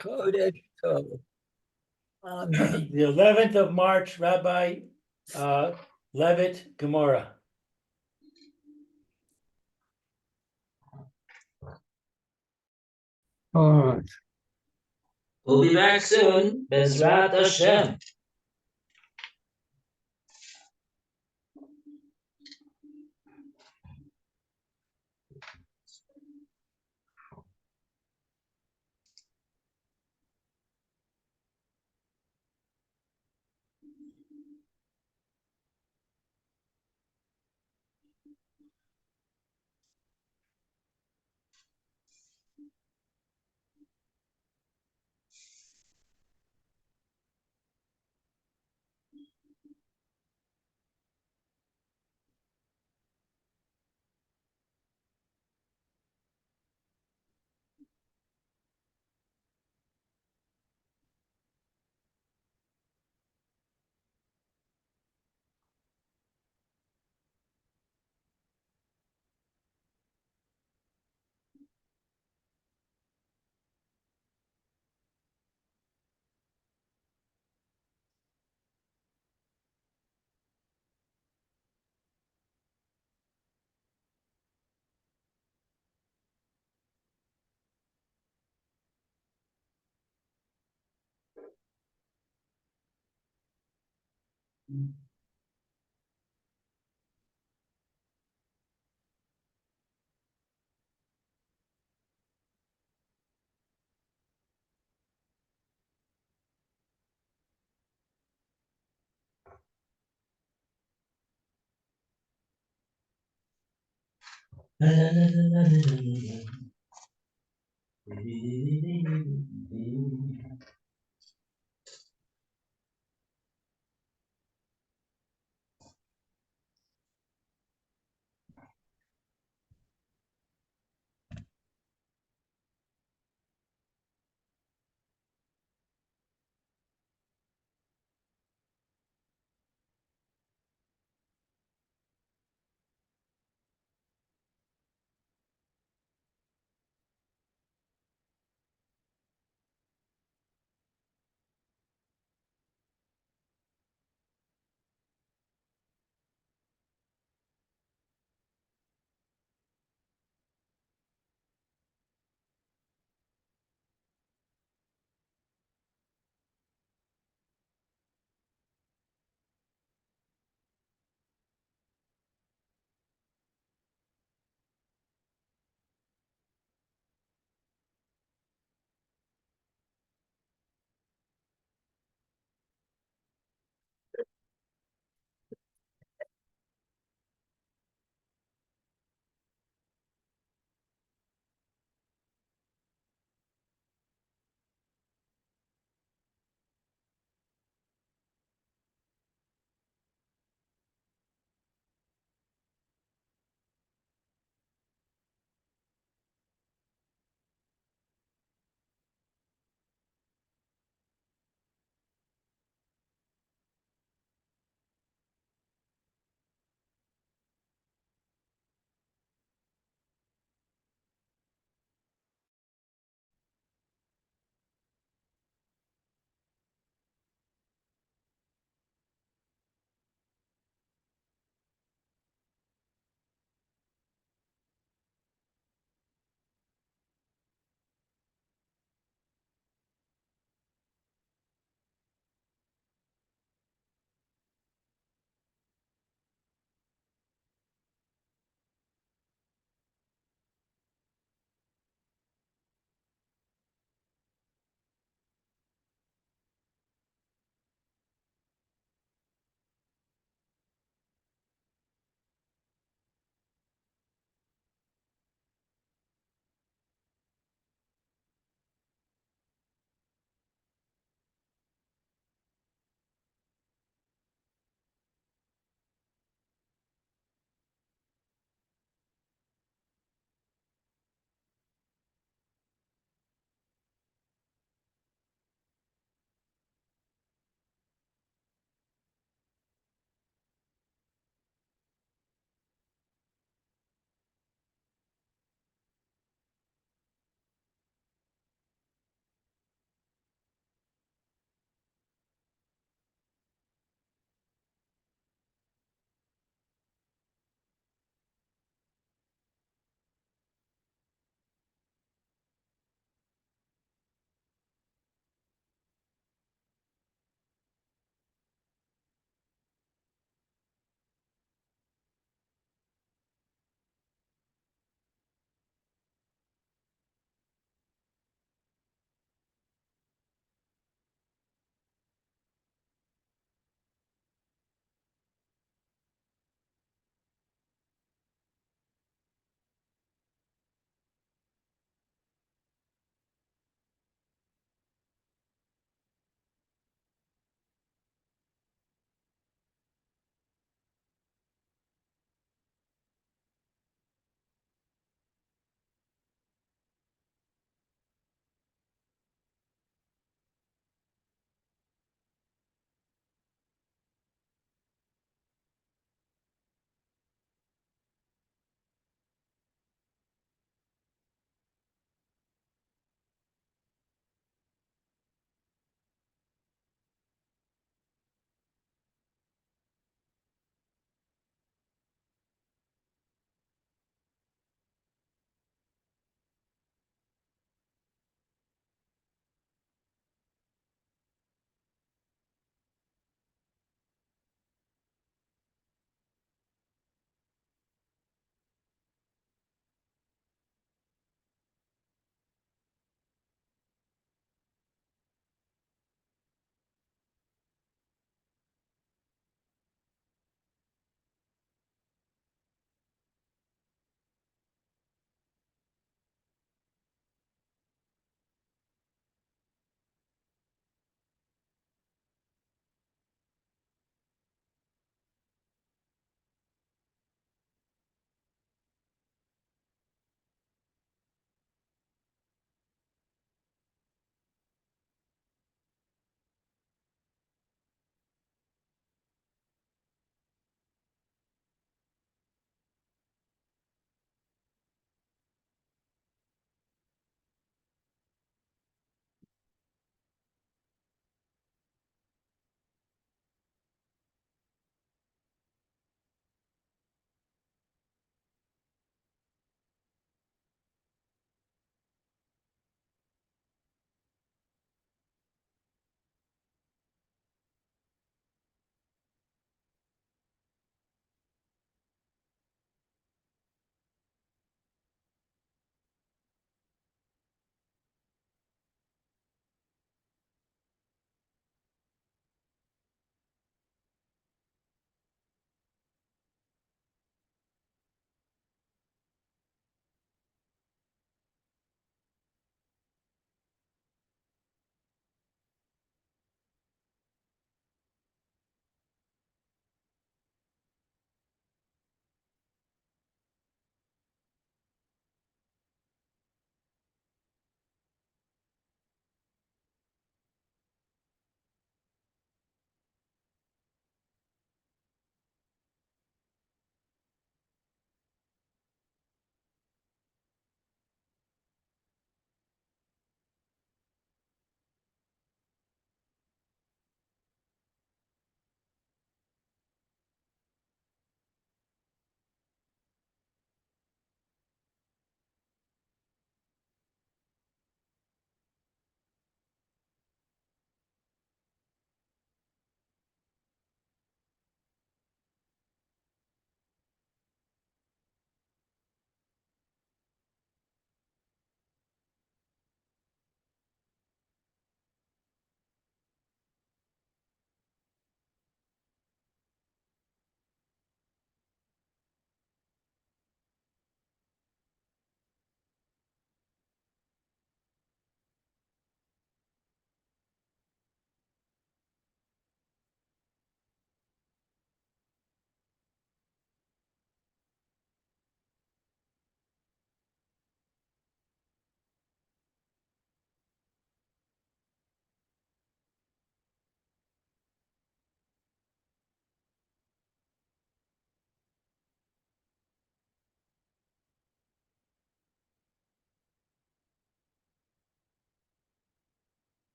Kodesh Tov. Amen. The 11th of March, Rabbi Levitt, Gemora. All right. We'll be back soon. Bezrat Hashem.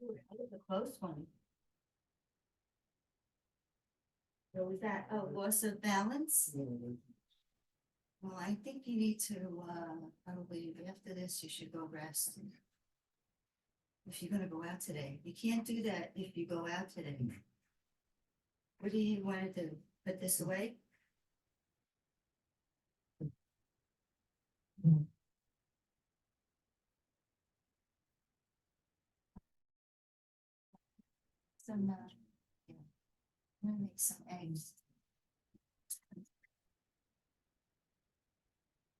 That was a close one. What was that? Oh, loss of balance? Well, I think you need to, probably after this, you should go rest. If you're gonna go out today, you can't do that if you go out today. What do you wanna do? Put this away? Some, yeah. I'm gonna make some eggs.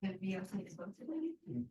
Gonna be okay to go today?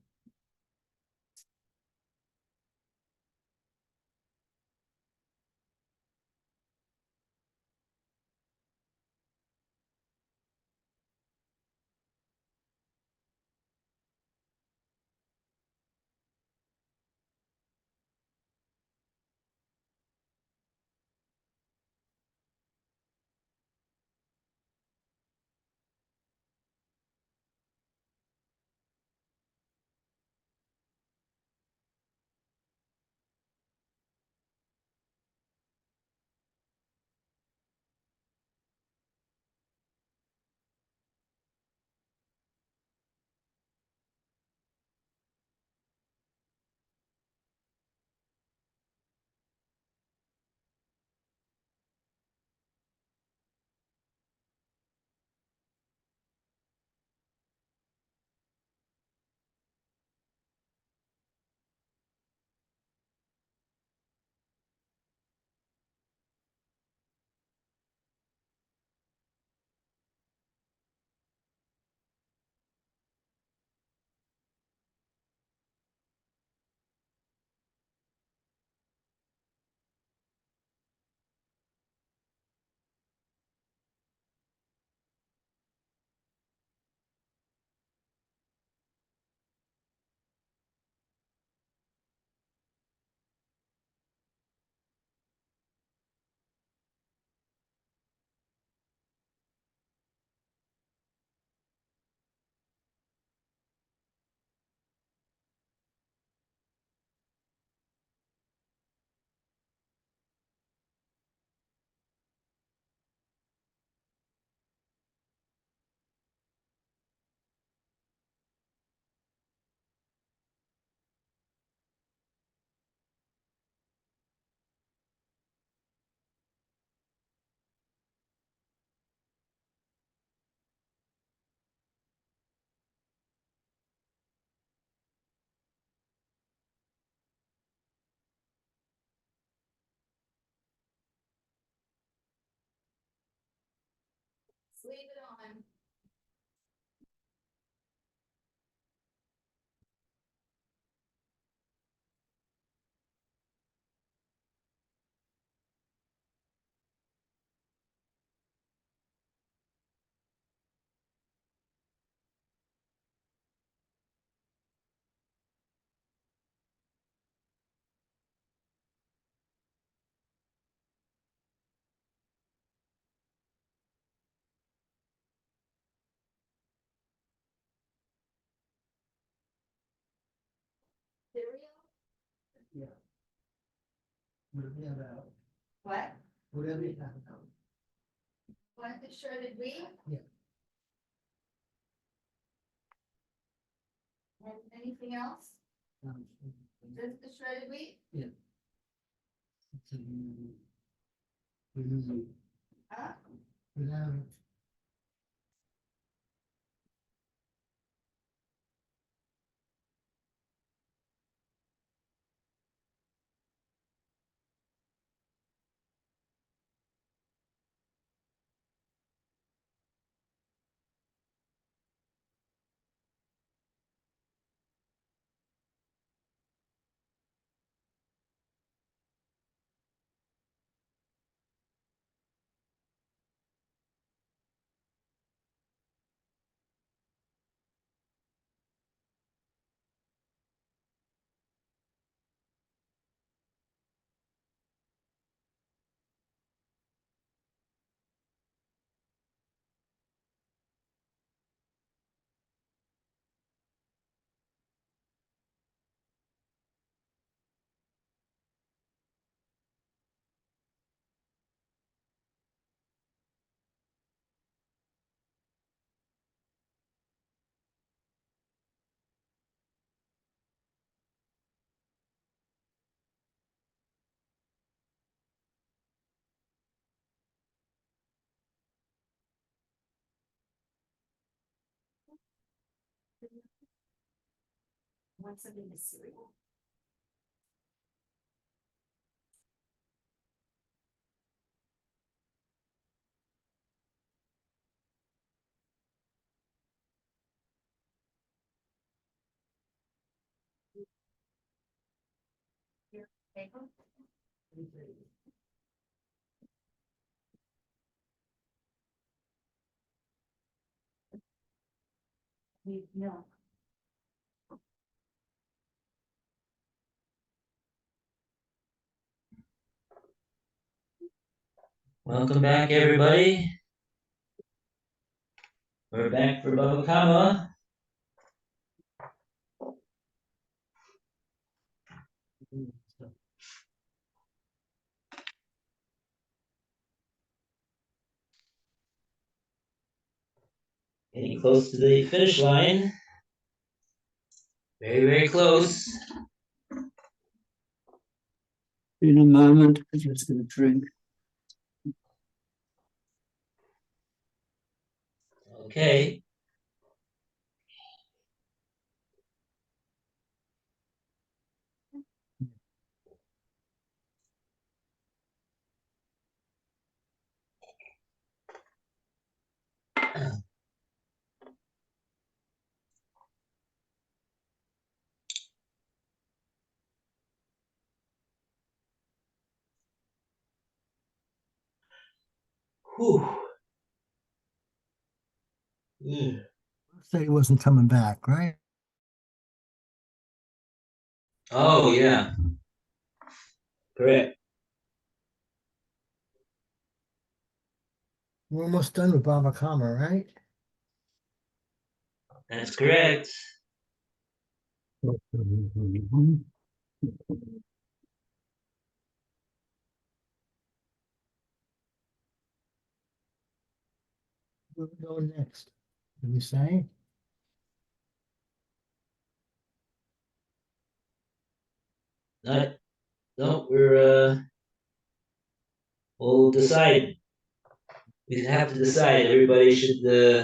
Leave it on. Cereal? Yeah. Whatever you have out, What? whatever you have out. Want the shredded wheat? Yeah. And anything else? Um, Just the shredded wheat? so you Huh? without Want something to cereal? Here, paper? No. Welcome back, everybody. We're back for Bava. Getting close to the finish line. Very, very close. In a moment, I'm just gonna drink. Okay. Whew. Mm. Said he wasn't coming back, right? Oh, yeah. Correct. We're almost done with Bava, right? That's correct. Where we going next? Did we say? Not, no, we'll decide. We have to decide. Everybody should, At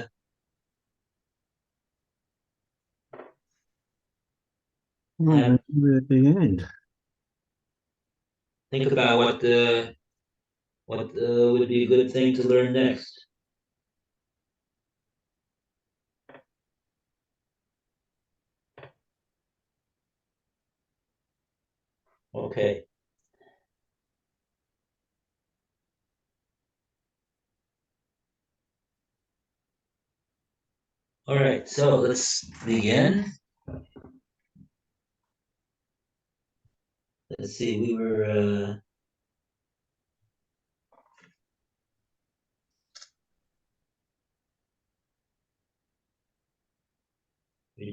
the end. think about what would be a good thing to learn next. Okay. All right, so let's begin. Let's see, we're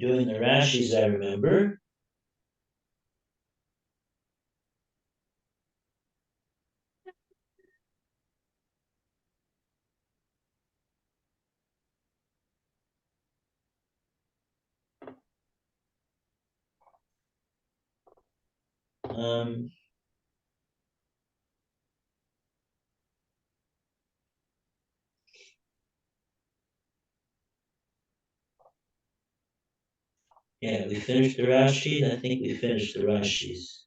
doing the Rashis, I remember. Um, yeah, we finished the Rashi. I think we finished the Rashis.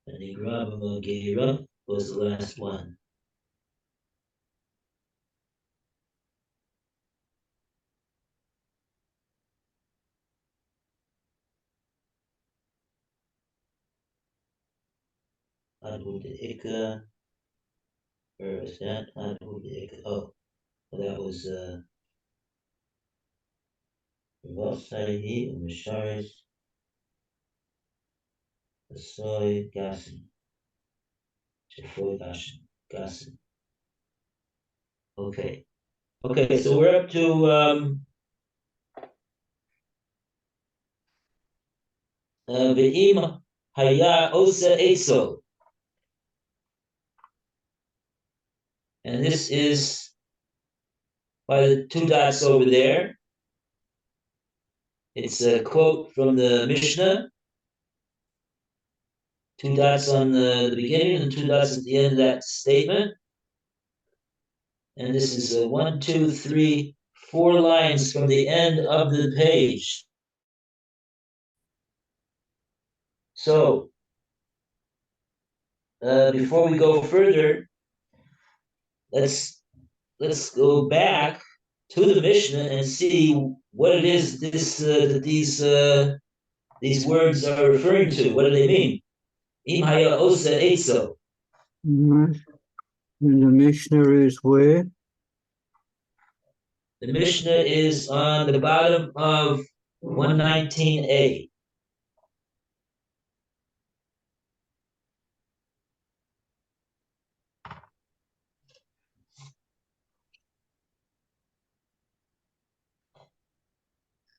And the Grabama Geira was the last one. Adhu de Ika, where was that? Adhu de Ika. Oh, well, that was Vasaihi and Misharis, Asoy Gassen, Chefoy Gassen. Okay. Okay, so we're up to Ve'im Haya Osa Eso. And this is by the two dots over there. It's a quote from the Mishnah. Two dots on the beginning and two dots at the end of that statement. And this is 1, 2, 3, 4 lines from the end of the page. So, before we go further, let's go back to the Mishnah and see what it is that these words are referring to. What do they mean? Im haya osa etzo. Right. And the Mishnah is where? The Mishnah is on the bottom of 119a.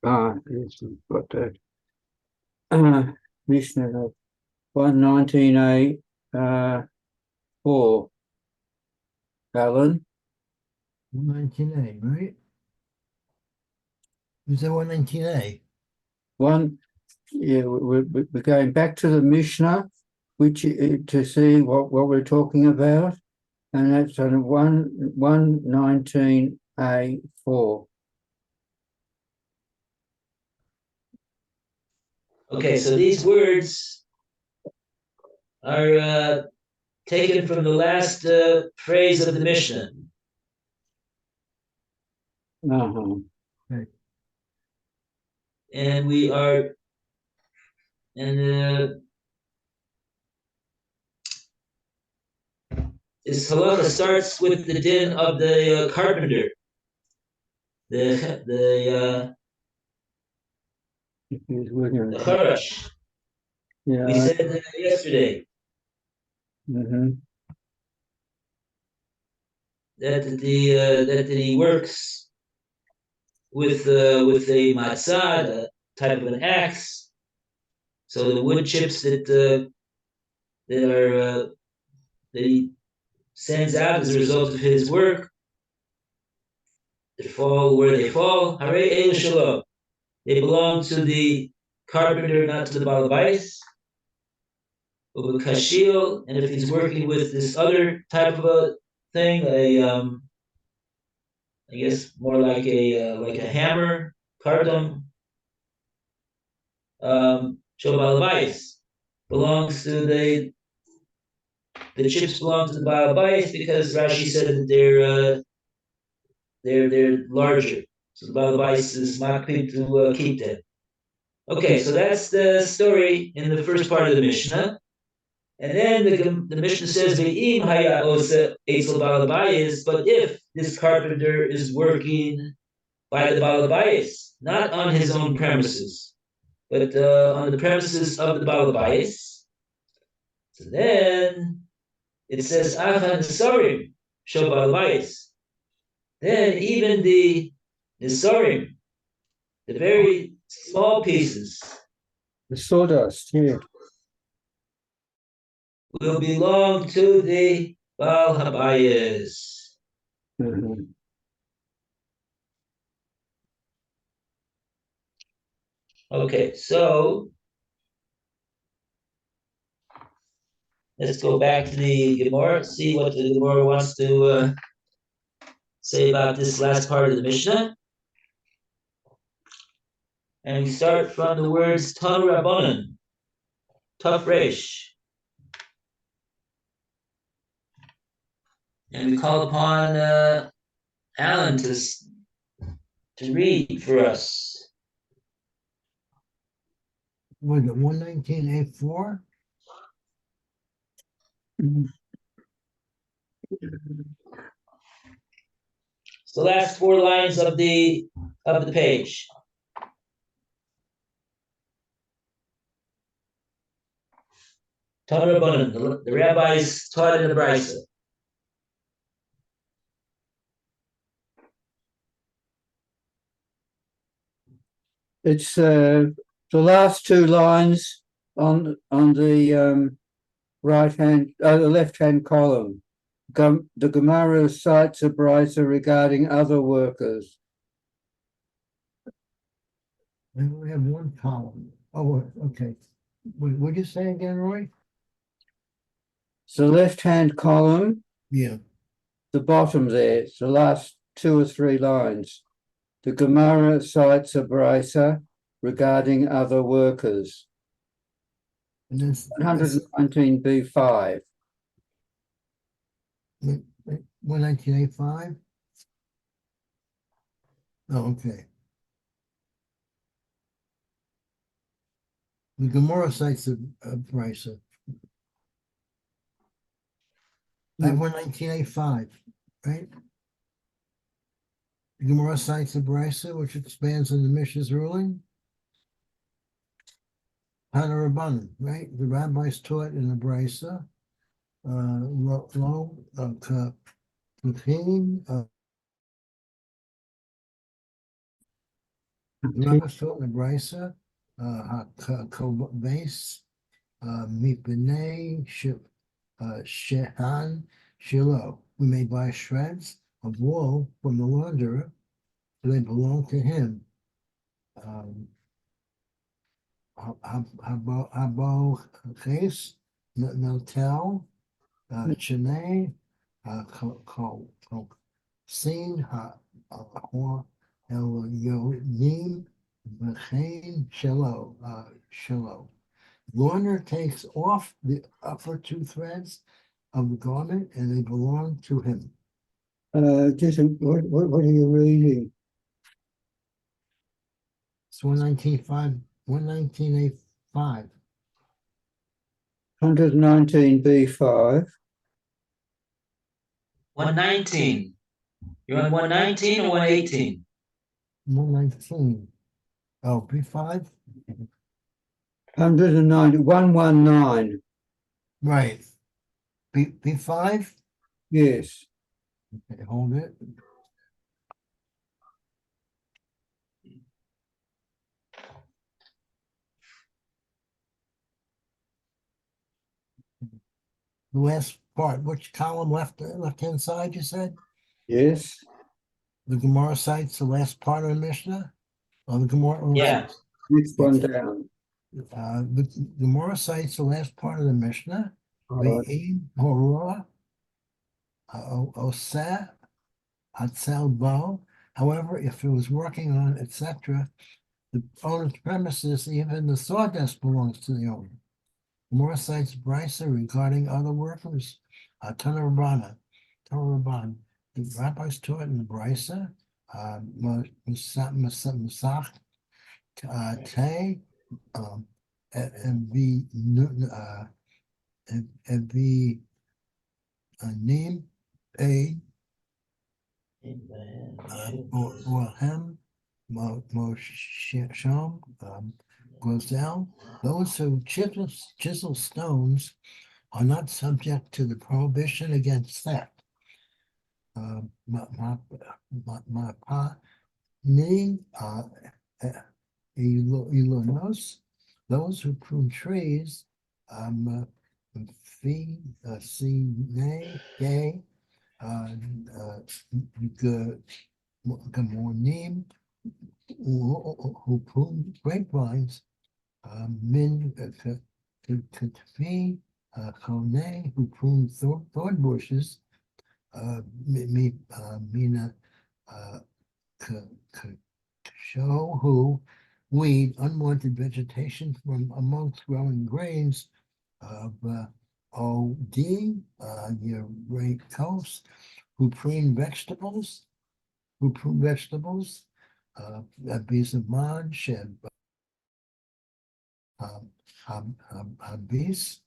Yes, we've got that. Mishnah 119a, 4. Alan? 119A, right? Is that 119A? We're going back to the Mishnah, which to see what we're talking about, and that's on 119A4. Okay, so these words are taken from the last phrase of the Mishnah. Uh-huh. And this halacha starts with the din of the carpenter, the charash. Yeah. We said that yesterday that he works with a matzah, a type of an axe. So the wood chips that he sends out as a result of his work, they fall where they fall. Harei el shalom. They belong to the carpenter, not to the Baal Bayis. Kashil, and if he's working with this other type of a thing, I guess more like a hammer, kardam, Shel Baal Bayis belongs to the chips belong to the Baal Bayis because Rashi said that they're larger. So the Baal Bayis is makpid to keep them. Okay, so that's the story in the first part of the Mishnah. And then the Mishnah says, "Ve'im haya osa etzel Baal Bayis," but if this carpenter is working by the Baal Bayis, not on his own premises, but on the premises of the Baal Bayis, so then it says, "Achan nesarim shel Baal Bayis." Then even the nesarim, the very small pieces, The sawdust, yeah. will belong to the Baal Habayis. Okay, so let's go back to the Gemora, see what the Gemora wants to say about this last part of the Mishnah. And we start from the words Tanu Rabbanan, Taf Resh. And we call upon Alan to read for us. Was it 119A4? It's the last 4 lines of the page. Tanu Rabbanan, the rabbis taught in the Brisa. It's the last 2 lines on the right hand, the left hand column. The Gemara cites a brisa regarding other workers. We only have 1 column. Oh, okay. What did you say again, Roy? It's the left hand column. Yeah. the bottom there, it's the last 2 or 3 lines. The Gemara cites a brisa regarding other workers. And this, 119b5. 1985. Oh, okay. The Gemara cites a brisa. I have 1985, right? The Gemara cites a brisa which expands on the Mishnah's ruling. Hana Rabbanan, right? The rabbis taught in the brisa. The rabbis taught in the brisa. Base. Mipnei Shehan Shiloh. We may buy shreds of wool from the launderer, so they belong to him. Habo Ches, Notel, Cheney, Sin, El Yonim, Bechain, Shiloh. Launder takes off the upper 2 threads of the garment and they belong to him. What are you reading? It's 1985. 119b5. 119. You're on 119 or 118? 119. Oh, B5? 119. Right. B5? Yes. Okay, hold it. The last part, which column left-hand side, you said? Yes. The Gemara cites the last part of the Mishnah? Or the Gemara? Yeah. Next one down. The Gemara cites the last part of the Mishnah. All right. Ve'im horah oseh hatzel bo. However, if it was working on, etc., the owner's premises, even the sawdust belongs to the owner. Gemara cites brisa regarding other workers. Tana Rabban. The rabbis taught in the brisa. Masach te and the name a or him Mosham goes down. Those who chisel stones are not subject to the prohibition against theft. Those who prune trees, Gamonim, who prune grapevines, Min Katfi, Kone, who prune thorn bushes, Mina show who weed unwanted vegetation from amongst growing grains of OD, your great coast, who prune vegetables, Bees of Man, Shed, Habis,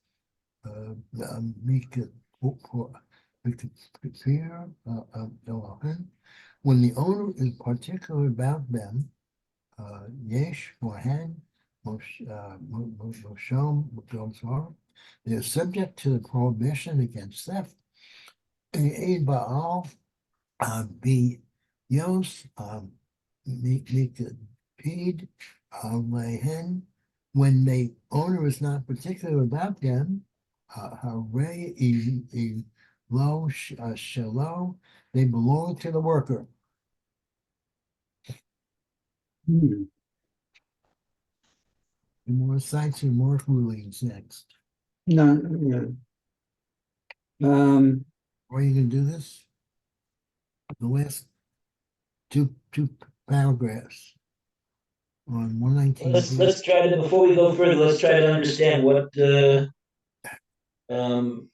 when the owner is particular about them, Yesh, Mohan, Mosham, they're subject to the prohibition against theft. Aid Baal, be Yos, Mikapid, Lehen, when the owner is not particular about them, Hare, Lo, Shalo, they belong to the worker. Hmm. More sites and more rulings next. No, yeah. Are you gonna do this? The last two paragraphs on 119. Let's try to, before we go further, let's try to understand um,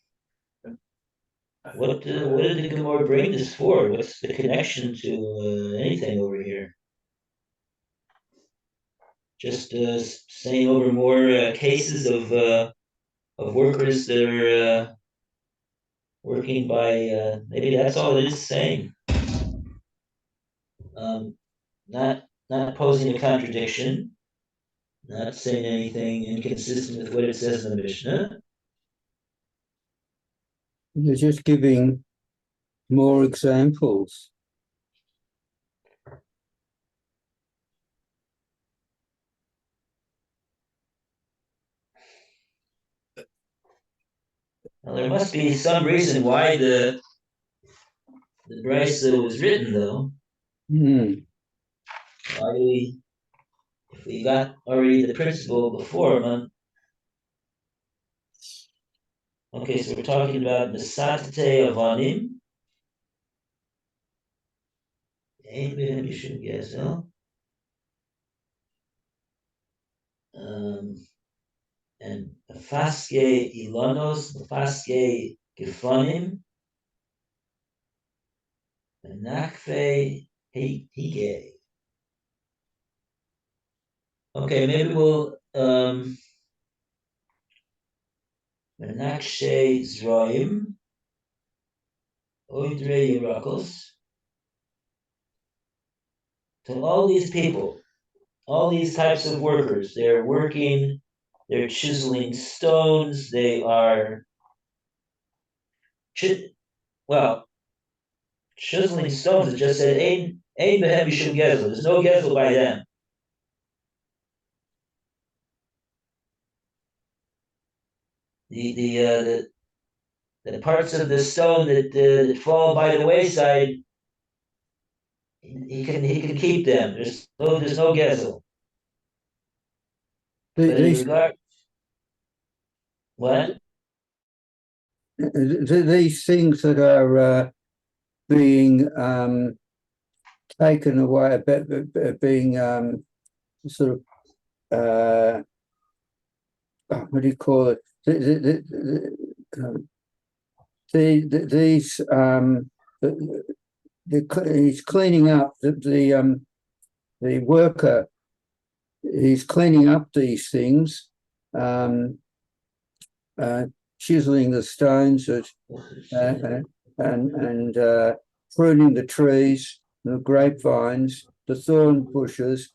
what did the Gemara bring this for? What's the connection to anything over here? Just saying over more cases of workers that are working by maybe that's all it is saying. Not posing a contradiction, not saying anything inconsistent with what it says in the Mishnah. You're just giving more examples. Now, there must be some reason why the brisa was written, though. Hmm. Why do we, if we got already the principle before, okay, so we're talking about Mesatete Avanim. Ain't been you should guess, no? And Faske Ilanos, Faske Gefanim, and Nakfe Hige. Okay, maybe we'll Menakshe Zroim, Oidre Yerakos. To all these people, all these types of workers, they're working, they're chiseling stones, they are chiseling stones. It just said Ein Behem Yishum Gezel. There's no Gezel by them. The parts of the stone that fall by the wayside, he can keep them. There's no Gezel. But in These regard, what? these things that are being taken away, being sort of what do you call it? These he's cleaning up the worker. He's cleaning up these things, chiseling the stones and pruning the trees, the grapevines, the thorn bushes.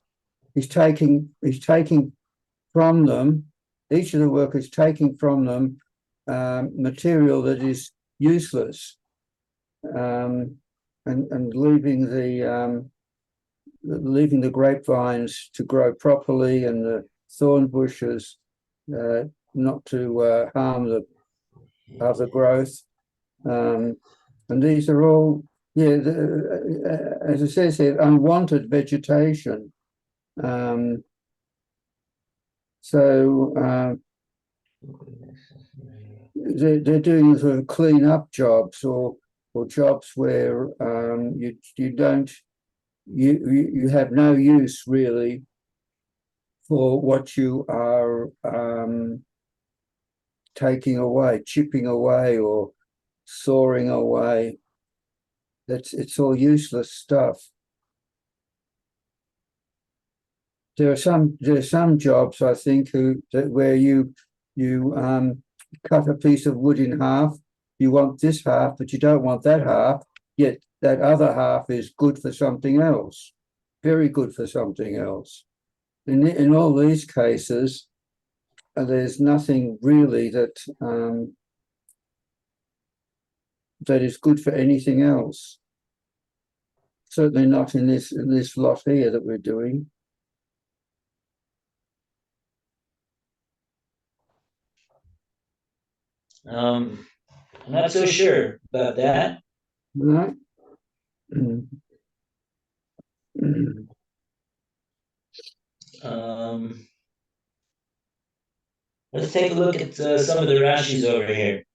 He's taking from them. Each of the workers taking from them material that is useless, and leaving the grapevines to grow properly and the thorn bushes not to harm the other growth. And these are all, as it says here, unwanted vegetation. So they're doing sort of clean up jobs or jobs where you have no use really for what you are taking away, chipping away or sawing away. It's all useless stuff. There are some jobs, I think, where you cut a piece of wood in half. You want this half, but you don't want that half. Yet that other half is good for something else, very good for something else. In all these cases, there's nothing really that is good for anything else. Certainly not in this lot here that we're doing. I'm not so sure about that. Right? Let's take a look at some of the Rashis over here.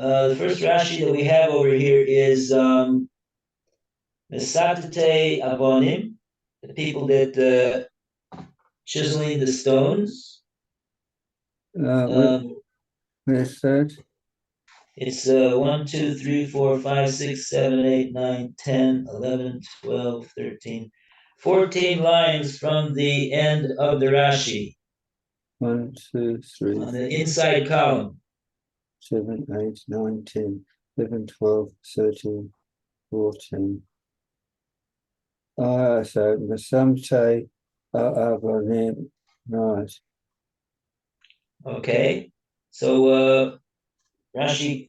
The first Rashi that we have over here is Mesatete Avonim, the people that chiseling the stones. Where's that? It's 1, 2, 3, 4, 5, 6, 7, 8, 9, 10, 11, 12, 13, 14 lines from the end of the Rashi 1, 2, 3, on the inside column. 7, 8, 9, 10, 11, 12, 13, 14. So Masamte Avonim, right. Okay, so Rashi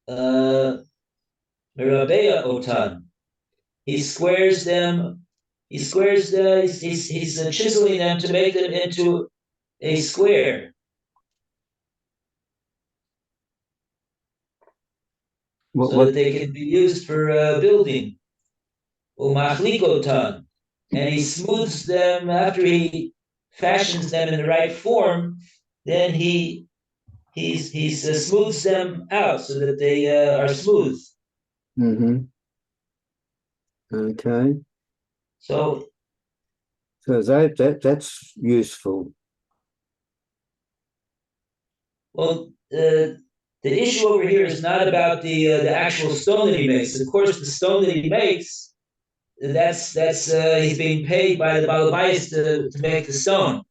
Merabeya Otan. He squares them. He's chiseling them to make them into a square. What, So that they can be used for building. Umachlikotan. And he smooths them after he fashions them in the right form, then he smooths them out so that they are smooth. Mm-hmm. Okay. So that's useful. well, the issue over here is not about the actual stone that he makes. Of course, the stone that he makes, that's he's being paid by the Balabais to make the stone.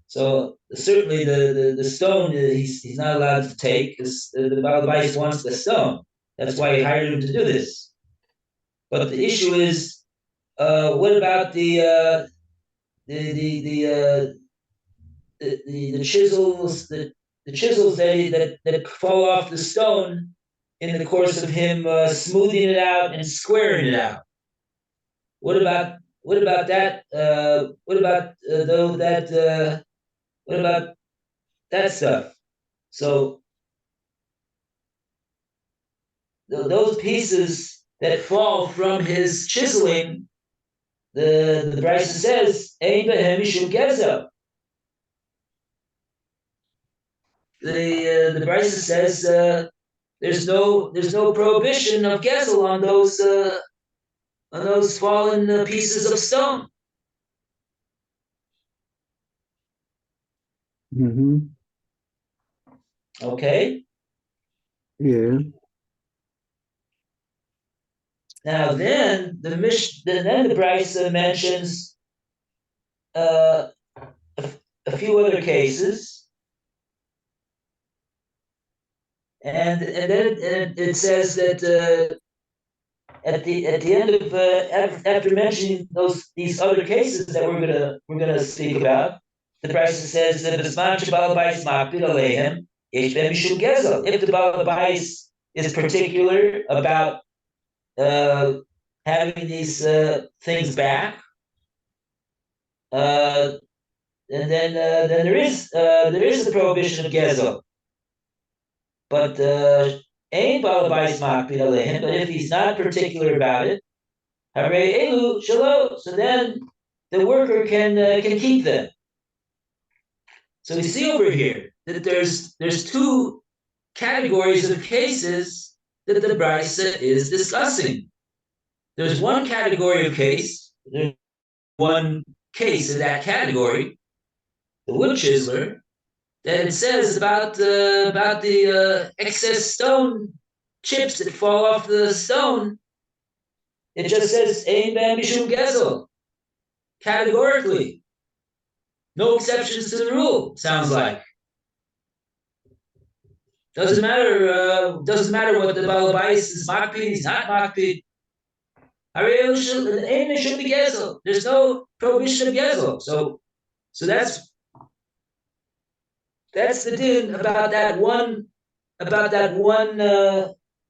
So certainly the stone he's not allowed to take because the Balabais wants the stone. That's why he hired him to do this. But the issue is, what about the chisels that fall off the stone in the course of him smoothing it out and squaring it out? What about that? What about that stuff? So those pieces that fall from his chiseling, the Brisa says, "Ein behem mishum gezel." The Brisa says there's no prohibition of gezel on those fallen pieces of stone. Mm-hmm. Okay. Yeah. Now then the Brisa mentions a few other cases, and then it says that at the end of after mentioning these other cases that we're gonna speak about, the Brisa says that if the Balabais is particular about having these things back, and then there is the prohibition of gezel. But ain't balabais makpid alehem. But if he's not particular about it, harei elu shalo. So then the worker can keep them. So we see over here that there's two categories of cases that the Brisa is discussing. There's one category of case, there's one case in that category, the wood chiseler, that it says about the excess stone chips that fall off the stone. It just says ein ben mishum gezel, categorically, no exceptions to the rule. Sounds like doesn't matter. Doesn't matter what the balabais is makpid, he's not makpid. Ariel should be gezel. There's no prohibition of gezel. So that's the din about that one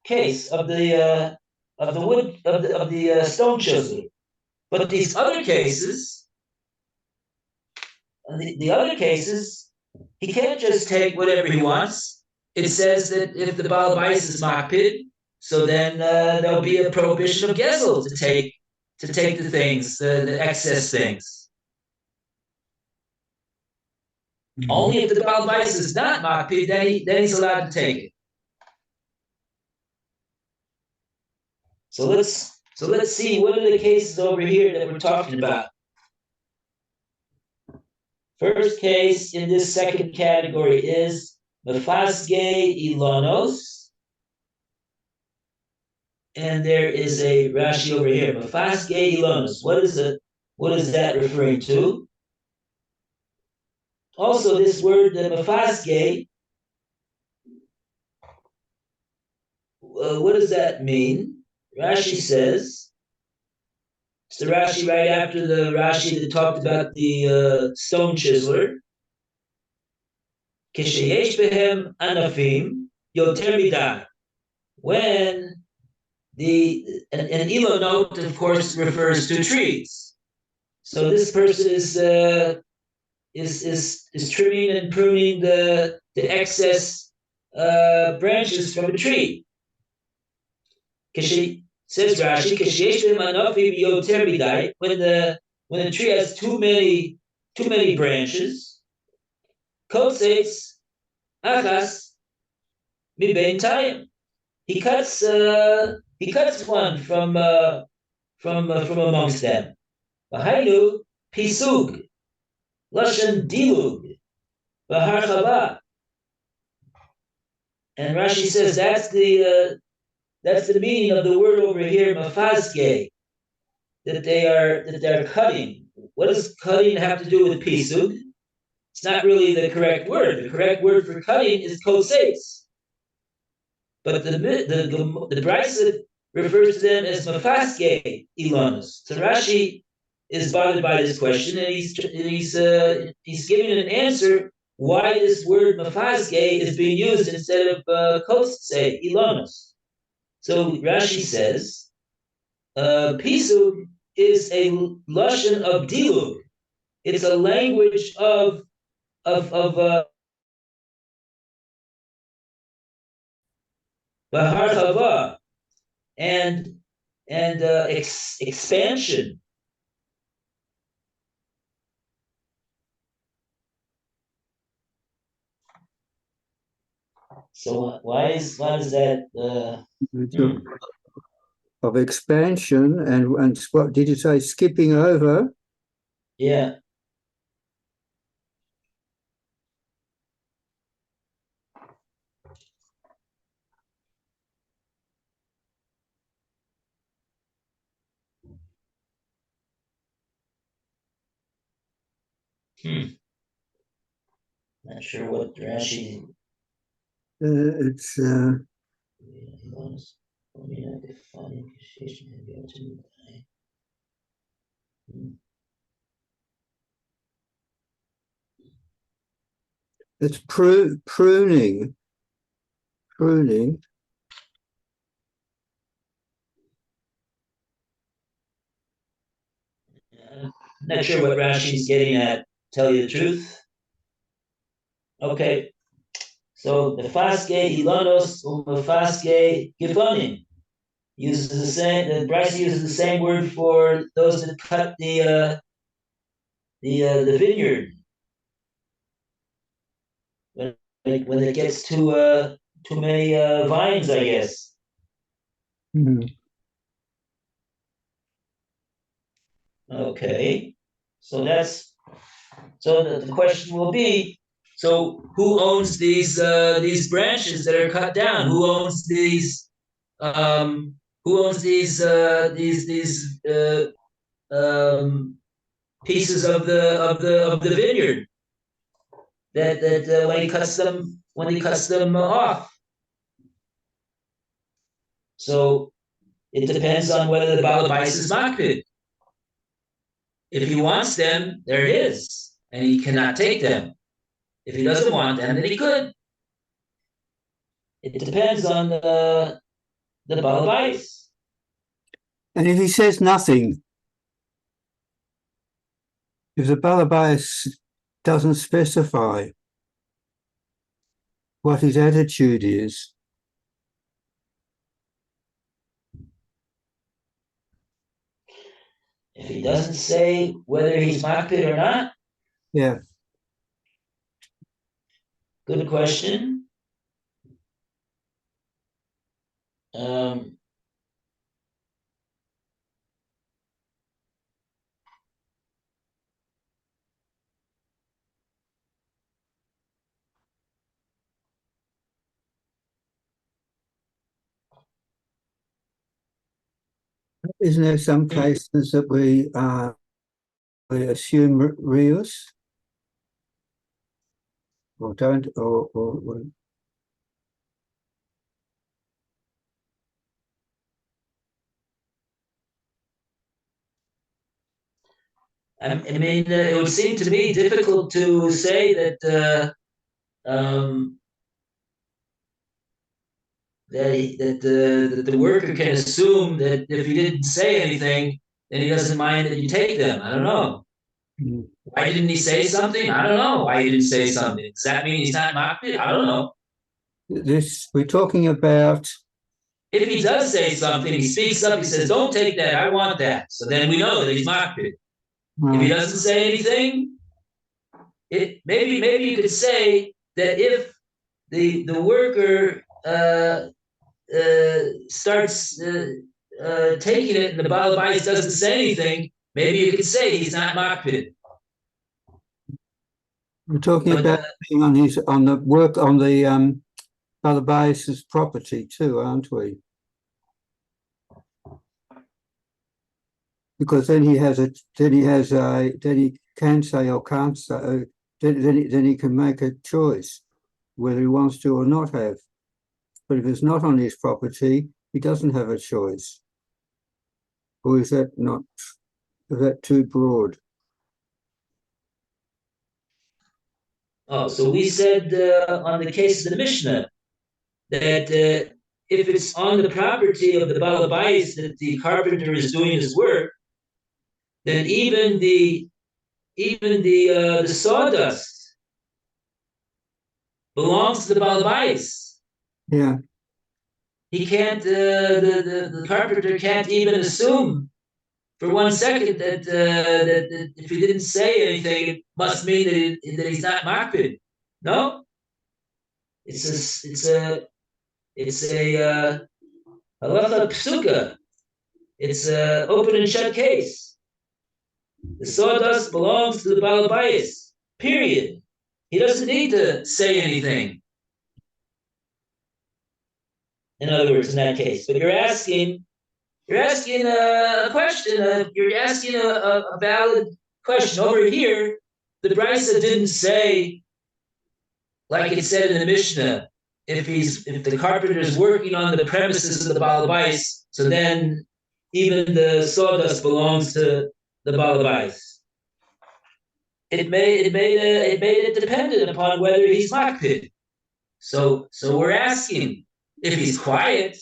case of the wood of the stone chisel. But these other cases, the other cases, he can't just take whatever he wants. It says that if the balabais is makpid, so then there'll be a prohibition of gezel to take the things, the excess things. Only if the Baal Bais is not makpid, then he's allowed to take it. So let's see what are the cases over here that we're talking about. First case in this second category is Mefasge Ilonos. And there is a Rashi over here, Mefasge Ilonos. What is that referring to? Also, this word Mefasge, what does that mean? Rashi says, it's the Rashi right after the Rashi that talked about the stone chiseler. Kisheyesh behem anafim yoter midai. When an ilonot, of course, refers to trees. So this person is trimming and pruning the excess branches from a tree. Says Rashi, when the tree has too many branches, kotzeitz achas mibein tayim. He cuts one from amongst them. V'hainu pisug lashon dilug v'harchava. And Rashi says that's the meaning of the word over here, mafazge, that they're cutting. What does cutting have to do with pisug? It's not really the correct word. The correct word for cutting is kotzeitz. But the Brisa refers to them as mafazge ilonos. So Rashi is bothered by this question, and he's giving an answer why this word mafazge is being used instead of kotze ilonos. So Rashi says, pisug is a lashon of dilug. It's a language of harchava and expansion. So why is that? Of expansion and what did you say? Skipping over? Yeah. Not sure what Rashi. It's it's pruning. Not sure what Rashi's getting at, tell you the truth. Okay. So the faske ilonos faske gifonim uses the same. The Bryce uses the same word for those that cut the vineyard when it gets too many vines, I guess. Mm-hmm. Okay, so the question will be. So who owns these branches that are cut down? Who owns these? Who owns these pieces of the vineyard that when he cuts them off? So it depends on whether the Baal Bais is makpid. If he wants them, they're his, and he cannot take them. If he doesn't want them, then he could. It depends on the Baal Bais. And if he says nothing, if the Balabais doesn't specify what his attitude is, if he doesn't say whether he's makpid or not, yeah, Good question. Isn't there some cases that we assume reus or don't or I mean, it would seem to me difficult to say that that the worker can assume that if he didn't say anything, then he doesn't mind that you take them. I don't know. Mm. Why didn't he say something? I don't know why he didn't say something. Does that mean he's not makpid? I don't know. This we're talking about. If he does say something, he speaks up, he says, don't take that, I want that. So then we know that he's makpid. If he doesn't say anything, maybe you could say that if the worker starts taking it and the Baal Bais doesn't say anything, maybe you could say he's not makpid. We're talking But, about being on the work on the other bias's property too, aren't we? Because then he can say or can't say. Then he can make a choice whether he wants to or not have. But if it's not on his property, he doesn't have a choice. Or is that not? Is that too broad? Oh, so we said on the case of the Mishnah that if it's on the property of the Baal Bais that the carpenter is doing his work, then even the sawdust belongs to the Baal Bais. Yeah. He can't. The carpenter can't even assume for 1 second that if he didn't say anything, it must mean that he's not makpid. No, it's a halacha psuka. It's a open and shut case. The sawdust belongs to the Baal Bais. Period. He doesn't need to say anything. In other words, in that case, but you're asking a question. You're asking a valid question. Over here, the Brisa didn't say, like it said in the Mishnah, if the carpenter is working on the premises of the Baal Bais, so then even the sawdust belongs to the Baal Bais. It made it dependent upon whether he's makpid. So we're asking, if he's quiet,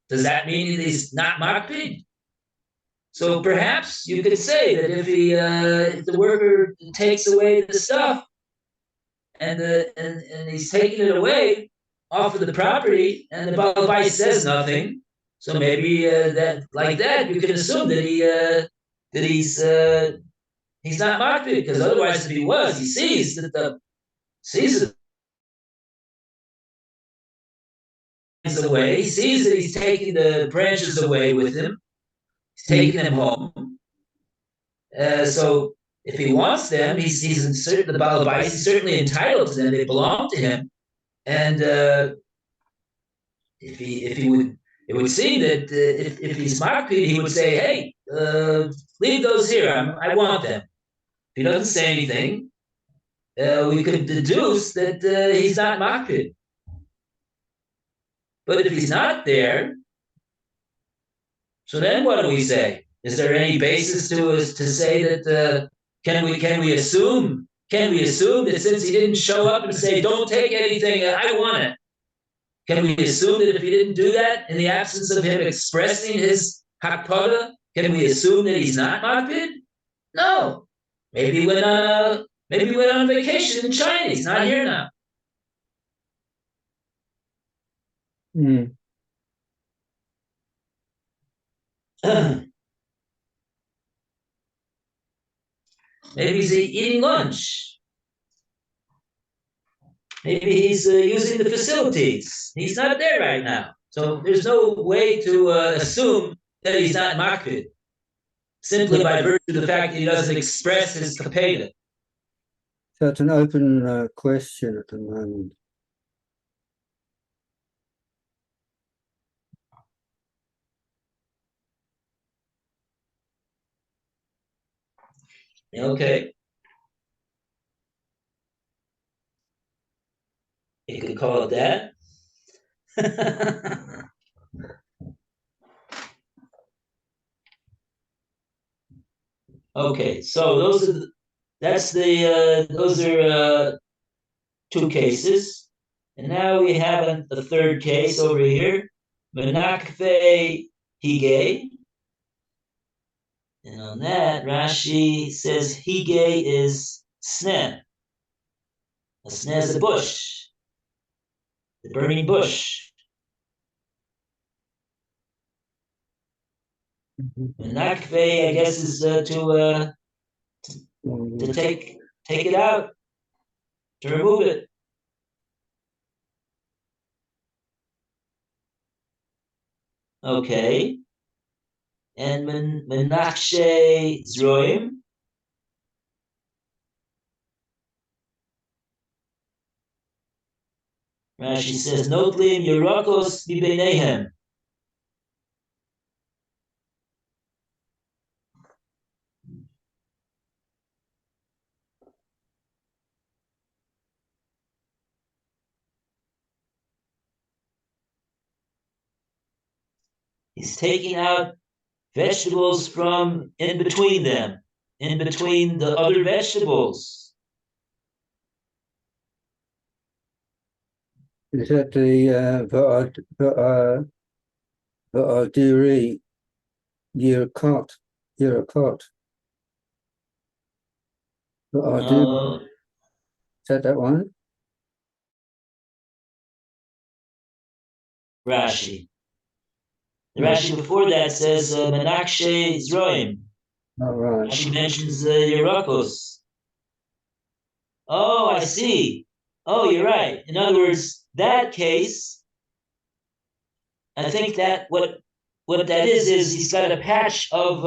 does that mean that he's not makpid? So perhaps you could say that if the worker takes away the stuff and he's taking it away off of the property and the Baal Bais says nothing, so maybe that like that you can assume that he's not makpid, because otherwise if he was, he sees that away. He sees that he's taking the branches away with him. He's taking them home. So if he wants them, he's the Baal Bais. He's certainly entitled to them. They belong to him. And if he would, it would seem that if he's makpid, he would say, "Hey, leave those here. I want them." If he doesn't say anything, we could deduce that he's not makpid. But if he's not there, so then what do we say? Is there any basis to say that can we assume that since he didn't show up and say don't take anything, I want it? Can we assume that if he didn't do that in the absence of him expressing his hakpada, can we assume that he's not makpid? No. Maybe he went on vacation in China. He's not here now. Mm. Maybe he's eating lunch. Maybe he's using the facilities. He's not there right now. So there's no way to assume that he's not makpid, simply by virtue of the fact that he doesn't express his kapeda. So it's an open question at the moment. Okay. You could call it that. Okay, so those are two cases, and now we have a third case over here. Menakve hige, and on that Rashi says hige is sneh. A sneh is a bush, the burning bush. Menakve, I guess, is to take it out, to remove it. Okay. And Menachshe Zroim. Rashi says, Notlim Yerakos Bibenehem. He's taking out vegetables from in between them, in between the other vegetables. Is that the Va'adiri Yirakot? Yirakot. Va'adiri. Is that one? Rashi. The Rashi before that says Menakshe Zroim. All right. Rashi mentions Yerakos. Oh, I see. Oh, you're right. In other words, that case, I think that what that is he's got a patch of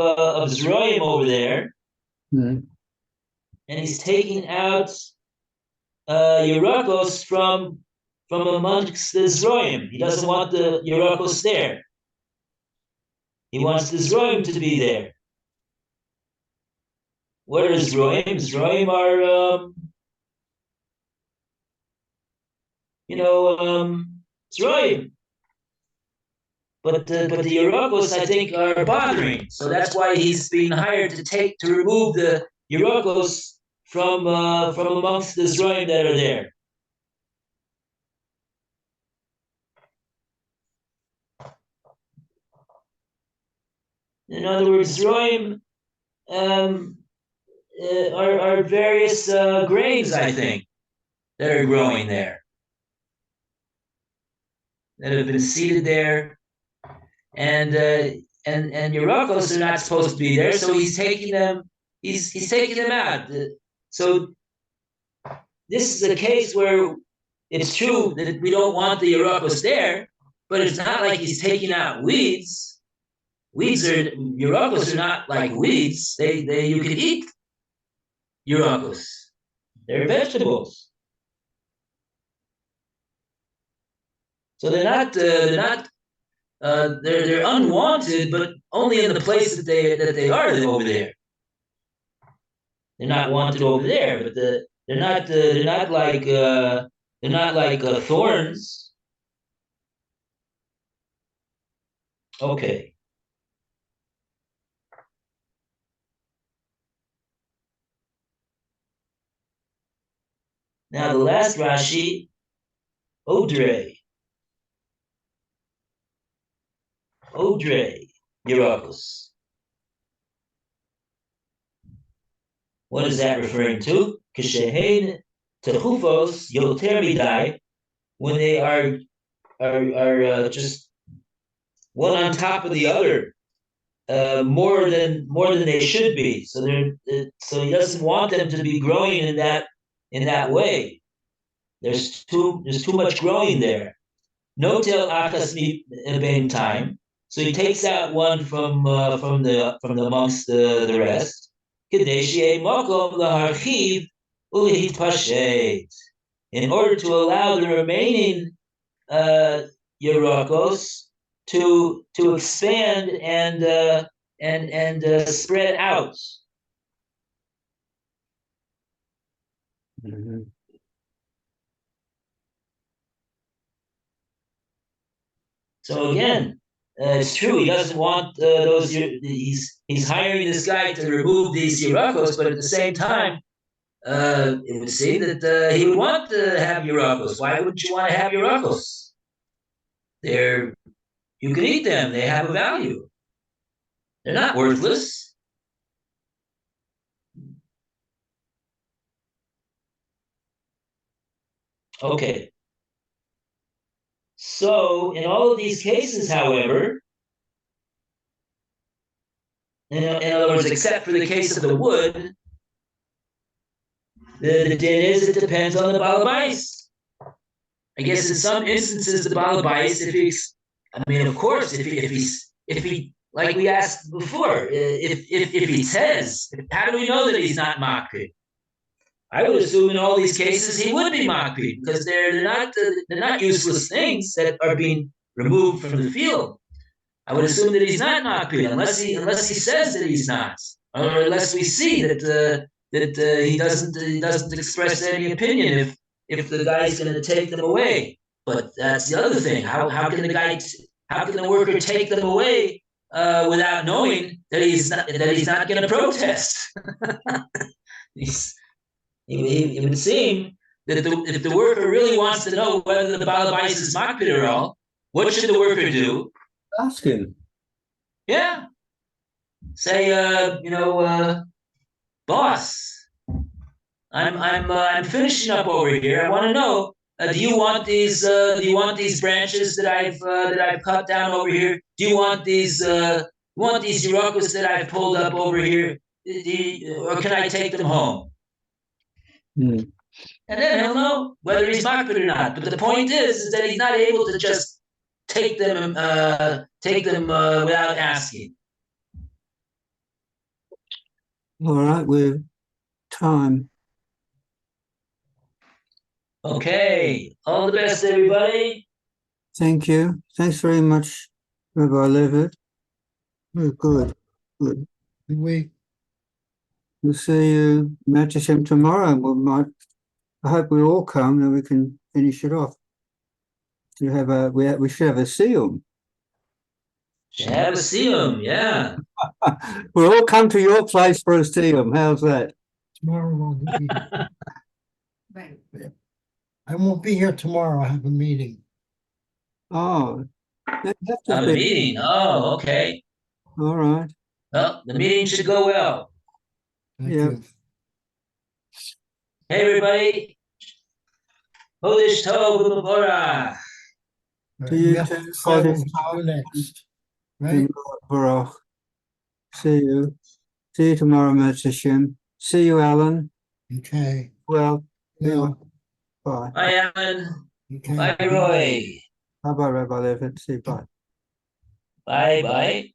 Zroim over there, Mm. and he's taking out Yerakos from amongst the Zroim. He doesn't want the Yerakos there. He wants the Zroim to be there. What are Zroim? Zroim are, Zroim. But the Yerakos, I think, are bothering. So that's why he's being hired to remove the Yerakos from amongst the Zroim that are there. In other words, Zroim are various grains, I think, that are growing there, that have been seeded there, and Yerakos are not supposed to be there, so he's taking them. He's taking them out. So this is a case where it's true that we don't want the Yerakos there, but it's not like he's taking out weeds. Yerakos are not like weeds. They you can eat Yerakos. They're vegetables. So they're unwanted, but only in the place that they are over there. They're not wanted over there, but they're not like thorns. Okay. Now the last Rashi, Odre, Yerakos. What is that referring to? Kishehein techufos yoter midai, when they are just one on top of the other, more than they should be. So he doesn't want them to be growing in that way. There's too much growing there. Notel achas ben time. So he takes out one from the amongst the rest. Kadeshie mokom laharchiv ulihitpashet. In order to allow the remaining Yerakos to expand and spread out. Mhm. So again, it's true. He doesn't want those. He's hiring this guy to remove these Yerakos, but at the same time, it would seem that he would want to have Yerakos. Why wouldn't you want to have Yerakos? You can eat them. They have a value. They're not worthless. Okay. So in all of these cases, however, in other words, except for the case of the wood, the din is it depends on the balabais. I guess in some instances the balabais, of course, if he like we asked before, if he says, how do we know that he's not makpid? I would assume in all these cases he would be makpid because they're not useless things that are being removed from the field. I would assume that he's not makpid unless he says that he's not, or unless we see that he doesn't express any opinion if the guy's going to take them away. But that's the other thing. How can the worker take them away without knowing that he's not going to protest? It would seem that if the worker really wants to know whether the balabais is makpid or all, what should the worker do? Ask him. Yeah. Say, boss, I'm finishing up over here. I want to know, do you want these branches that I've cut down over here? Do you want these Yerakos that I've pulled up over here? Or can I take them home? Hmm. And then he'll know whether he's makpid or not. But the point is that he's not able to just take them without asking. All right, we're time. Okay. All the best, everybody. Thank you. Thanks very much, Rabbi Levitt. Very good. Good. We, We'll see you Match Hashem tomorrow. I hope we all come and we can finish it off. We should have a seal. Should have a siyum, yeah. We'll all come to your place for a seal. How's that? tomorrow won't be, Right. I won't be here tomorrow. I have a meeting. Oh, that have to A be. meeting. Oh, okay. All right. Well, the meeting should go well. Thank Yeah. you. Hey, everybody. Chodesh Tov U'Mevorach. Right, Do you we have too, to decide Chodesh what to do Tov. next, right? Baruch. See you. See you tomorrow, Match Hashem. See you, Alan. Okay. Well, Yeah. bye. Bye, Alan. Okay. Bye, Roy. Bye bye, Rabbi Levitt. See you. Bye. Bye, bye.